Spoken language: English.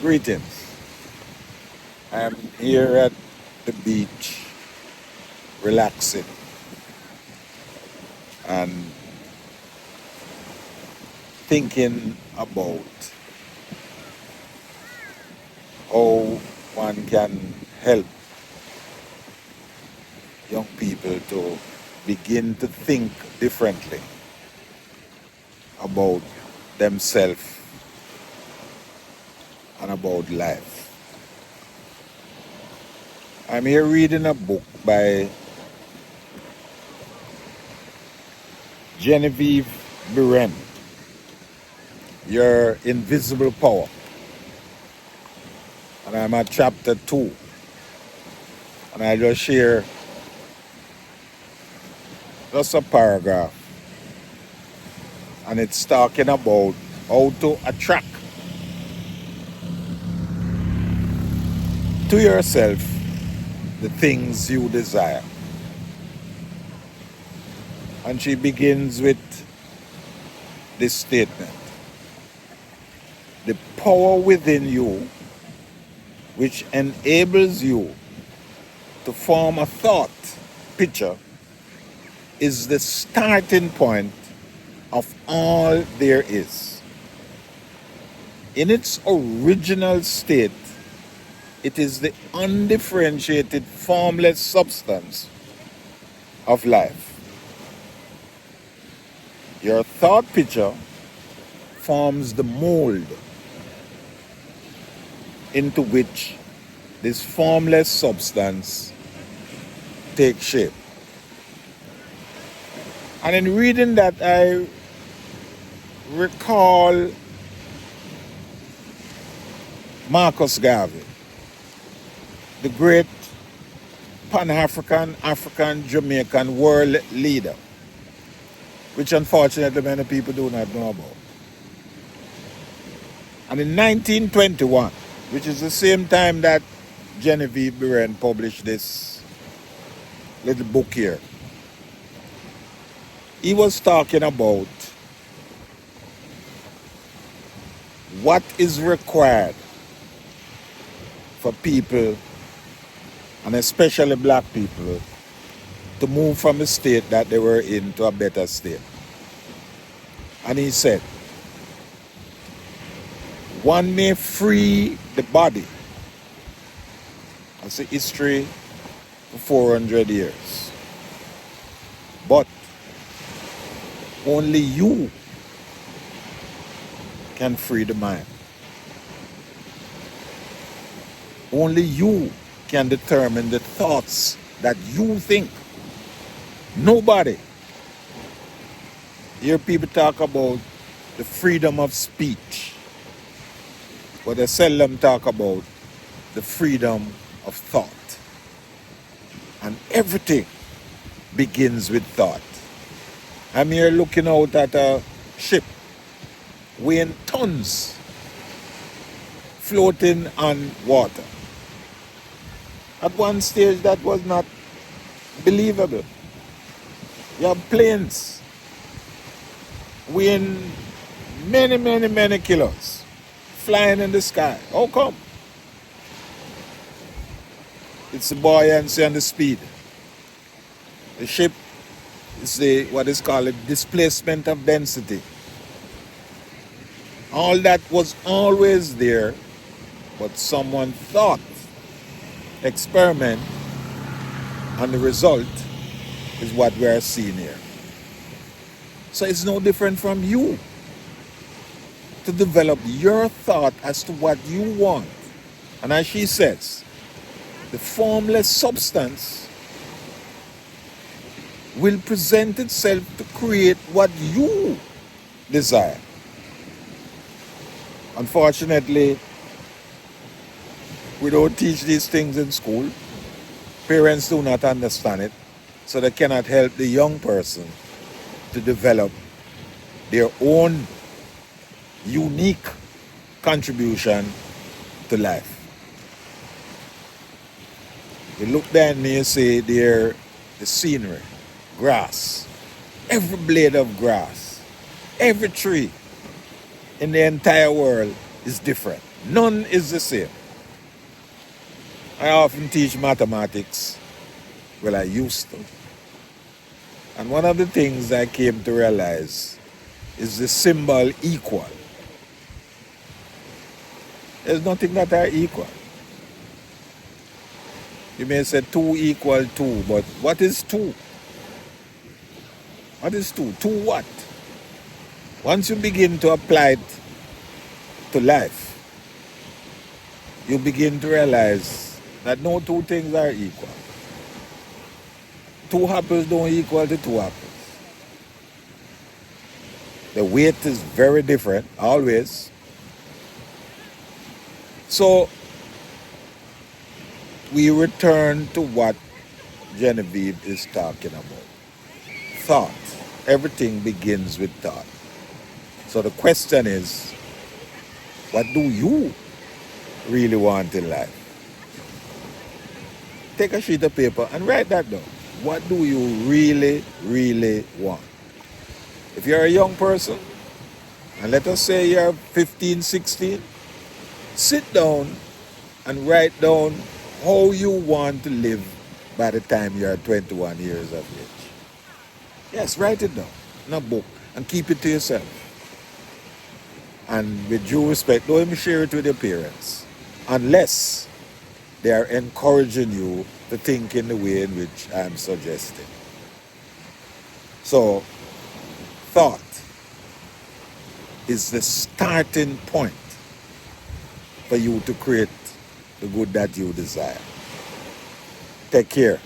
Greetings. I'm here at the beach, relaxing and thinking about how one can help young people to begin to think differently about themselves and about life. I'm here reading a book by Genevieve Buren, Your Invisible Power. And I'm at chapter 2. And I just share just a paragraph. And it's talking about how to attract to yourself the things you desire. And she begins with this statement: the power within you which enables you to form a thought picture is the starting point of all there is. In its original state, it is the undifferentiated, formless substance of life. Your thought picture forms the mold into which this formless substance takes shape. And in reading that, I recall Marcus Garvey, the great Pan-African, African, Jamaican world leader, which unfortunately many people do not know about. And in 1921, which is the same time that Genevieve Buren published this little book here, he was talking about what is required for people, and especially black people, to move from a state that they were in to a better state. And he said, one may free the body. That's a history for 400 years. But only you can free the mind. Only you can determine the thoughts that you think. Nobody. Hear people talk about the freedom of speech, but they seldom talk about the freedom of thought. And everything begins with thought. I'm here looking out at a ship weighing tons floating on water. At one stage that was not believable. You have planes weighing many kilos flying in the sky. How come? It's the buoyancy and the speed. The ship is what is called a displacement of density. All that was always there, but someone thought, experiment, and the result is what we are seeing here. So it's no different from you to develop your thought as to what you want. And as she says, the formless substance will present itself to create what you desire. Unfortunately, we don't teach these things in school. Parents do not understand it, so they cannot help the young person to develop their own unique contribution to life. You look behind me and say there the scenery, grass, every blade of grass, every tree in the entire world is different. None is the same. I often teach mathematics. Well, I used to. And one of the things I came to realize is the symbol equal. There's nothing that are equal. You may say 2 equal 2, but what is 2? What is 2? 2 what? Once you begin to apply it to life, you begin to realize that no two things are equal. 2 apples don't equal to 2 apples. The weight is very different, always. So, we return to what Genevieve is talking about. Thought. Everything begins with thought. So the question is, what do you really want in life? Take a sheet of paper and write that down. What do you really, really want? If you're a young person, and let us say you're 15, 16, sit down and write down how you want to live by the time you're 21 years of age. Yes, write it down in a book and keep it to yourself. And with due respect, don't even share it with your parents unless they are encouraging you to think in the way in which I'm suggesting. So, thought is the starting point for you to create the good that you desire. Take care.